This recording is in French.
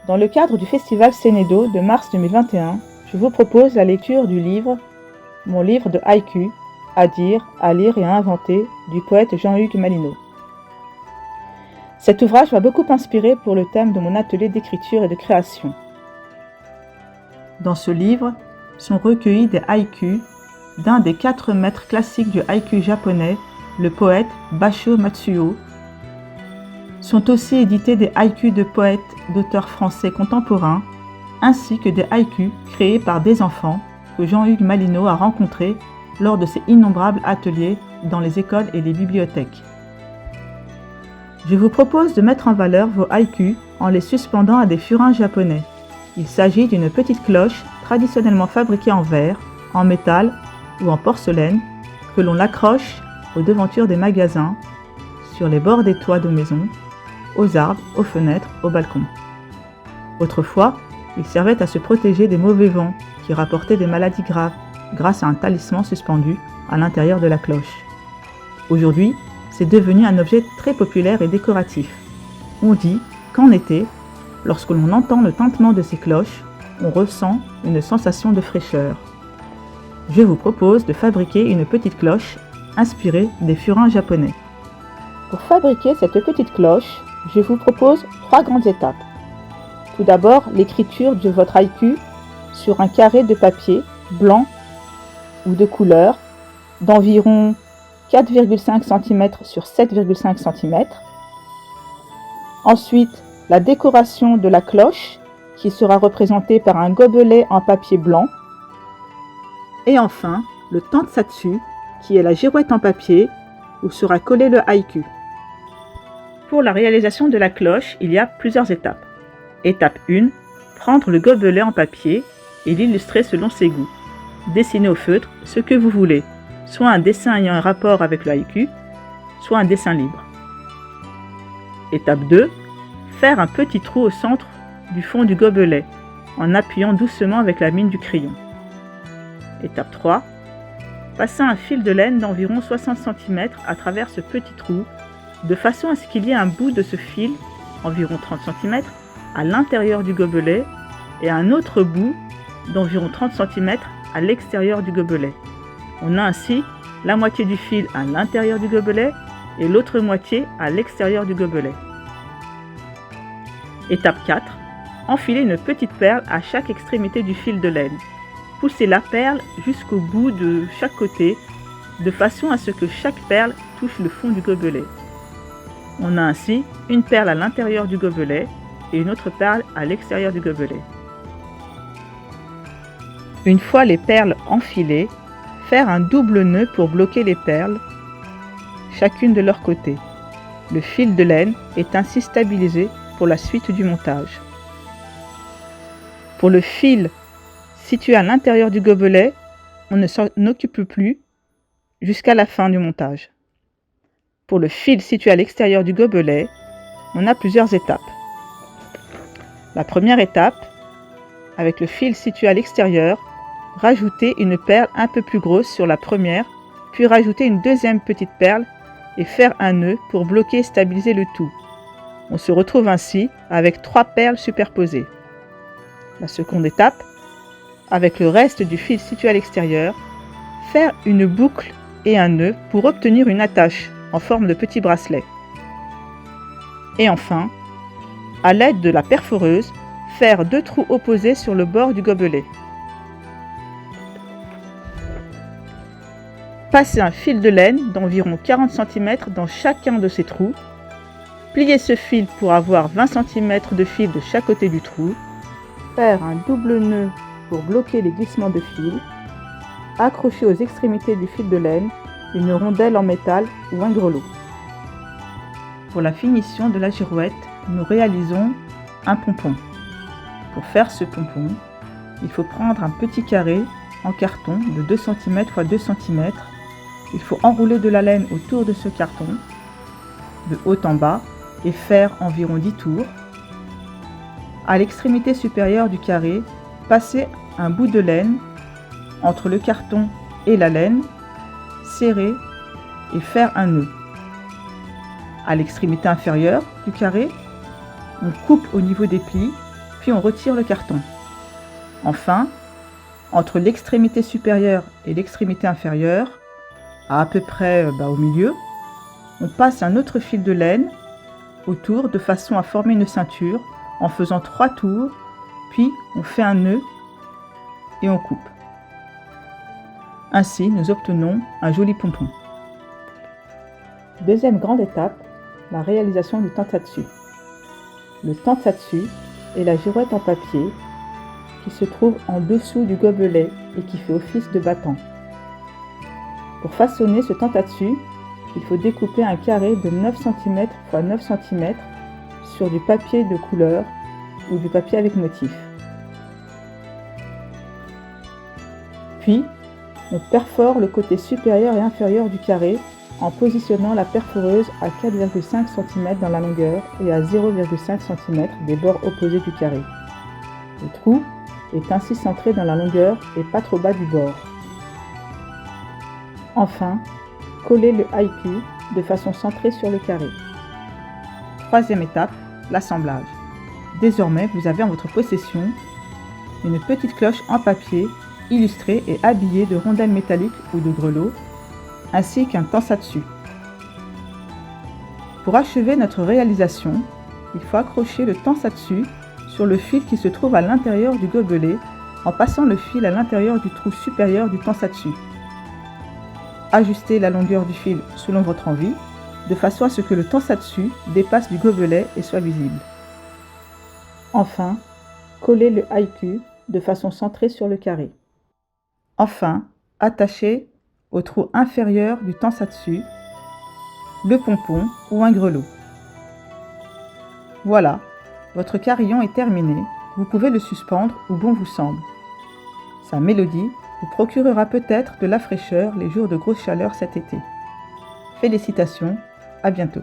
Dans le cadre du festival Senedo de mars 2021, je vous propose la lecture du livre « Mon livre de haïku, à dire, à lire et à inventer » du poète Jean-Hugues Malinaud. Cet ouvrage m'a beaucoup inspiré pour le thème de mon atelier d'écriture et de création. Dans ce livre sont recueillis des haïkus d'un des 4 maîtres classiques du haïku japonais, le poète Basho Matsuo. Sont aussi édités des haïkus de poètes d'auteurs français contemporains, ainsi que des haïkus créés par des enfants que Jean-Hugues Malinaud a rencontrés lors de ses innombrables ateliers dans les écoles et les bibliothèques. Je vous propose de mettre en valeur vos haïkus en les suspendant à des furins japonais. Il s'agit d'une petite cloche traditionnellement fabriquée en verre, en métal ou en porcelaine que l'on accroche aux devantures des magasins, sur les bords des toits de maisons, aux arbres, aux fenêtres, aux balcons. Autrefois, il servait à se protéger des mauvais vents qui rapportaient des maladies graves grâce à un talisman suspendu à l'intérieur de la cloche. Aujourd'hui, c'est devenu un objet très populaire et décoratif. On dit qu'en été, lorsque l'on entend le tintement de ces cloches, on ressent une sensation de fraîcheur. Je vous propose de fabriquer une petite cloche inspirée des furins japonais. Pour fabriquer cette petite cloche, je vous propose 3 grandes étapes. Tout d'abord, l'écriture de votre haïku sur un carré de papier blanc ou de couleur d'environ 4,5 cm sur 7,5 cm. Ensuite, la décoration de la cloche qui sera représentée par un gobelet en papier blanc. Et enfin, le tansatsu qui est la girouette en papier où sera collé le haïku. Pour la réalisation de la cloche, il y a plusieurs étapes. Étape 1, prendre le gobelet en papier et l'illustrer selon ses goûts. Dessiner au feutre ce que vous voulez, soit un dessin ayant un rapport avec le haïku, soit un dessin libre. Étape 2, faire un petit trou au centre du fond du gobelet en appuyant doucement avec la mine du crayon. Étape 3, passer un fil de laine d'environ 60 cm à travers ce petit trou de façon à ce qu'il y ait un bout de ce fil, environ 30 cm, à l'intérieur du gobelet et un autre bout d'environ 30 cm à l'extérieur du gobelet. On a ainsi la moitié du fil à l'intérieur du gobelet et l'autre moitié à l'extérieur du gobelet. Étape 4. Enfiler une petite perle à chaque extrémité du fil de laine. Poussez la perle jusqu'au bout de chaque côté, de façon à ce que chaque perle touche le fond du gobelet. On a ainsi une perle à l'intérieur du gobelet et une autre perle à l'extérieur du gobelet. Une fois les perles enfilées, faire un double nœud pour bloquer les perles, chacune de leur côté. Le fil de laine est ainsi stabilisé pour la suite du montage. Pour le fil situé à l'intérieur du gobelet, on ne s'en occupe plus jusqu'à la fin du montage. Pour le fil situé à l'extérieur du gobelet, on a plusieurs étapes. La première étape, avec le fil situé à l'extérieur, rajouter une perle un peu plus grosse sur la première, puis rajouter une deuxième petite perle et faire un nœud pour bloquer et stabiliser le tout. On se retrouve ainsi avec 3 perles superposées. La seconde étape, avec le reste du fil situé à l'extérieur, faire une boucle et un nœud pour obtenir une attache en forme de petit bracelet. Et enfin, à l'aide de la perforeuse, faire 2 trous opposés sur le bord du gobelet. Passez un fil de laine d'environ 40 cm dans chacun de ces trous. Pliez ce fil pour avoir 20 cm de fil de chaque côté du trou. Faire un double nœud pour bloquer les glissements de fil. Accrocher aux extrémités du fil de laine une rondelle en métal ou un grelot. Pour la finition de la girouette, nous réalisons un pompon. Pour faire ce pompon, il faut prendre un petit carré en carton de 2 cm x 2 cm. Il faut enrouler de la laine autour de ce carton, de haut en bas, et faire environ 10 tours. À l'extrémité supérieure du carré, passer un bout de laine entre le carton et la laine, serrer et faire un nœud. À l'extrémité inférieure du carré, on coupe au niveau des plis puis on retire le carton. Enfin, entre l'extrémité supérieure et l'extrémité inférieure, à peu près au milieu, on passe un autre fil de laine autour de façon à former une ceinture en faisant 3 tours, puis on fait un nœud et on coupe. Ainsi, nous obtenons un joli pompon. Deuxième grande étape, la réalisation du tansatsu. Le tansatsu est la girouette en papier qui se trouve en dessous du gobelet et qui fait office de battant. Pour façonner ce tansatsu, il faut découper un carré de 9 cm x 9 cm sur du papier de couleur ou du papier avec motif. Puis, on perfore le côté supérieur et inférieur du carré en positionnant la perforeuse à 4,5 cm dans la longueur et à 0,5 cm des bords opposés du carré. Le trou est ainsi centré dans la longueur et pas trop bas du bord. Enfin, collez le haïku de façon centrée sur le carré. Troisième étape, l'assemblage. Désormais, vous avez en votre possession une petite cloche en papier illustrée et habillée de rondelles métalliques ou de grelots, ainsi qu'un tansatsu. Pour achever notre réalisation, il faut accrocher le tansatsu sur le fil qui se trouve à l'intérieur du gobelet en passant le fil à l'intérieur du trou supérieur du tansatsu. Ajustez la longueur du fil selon votre envie, de façon à ce que le tansatsu dépasse du gobelet et soit visible. Enfin, collez le haïku de façon centrée sur le carré. Enfin, attachez au trou inférieur du tansatsu le pompon ou un grelot. Voilà, votre carillon est terminé, vous pouvez le suspendre où bon vous semble. Sa mélodie vous procurera peut-être de la fraîcheur les jours de grosse chaleur cet été. Félicitations, à bientôt.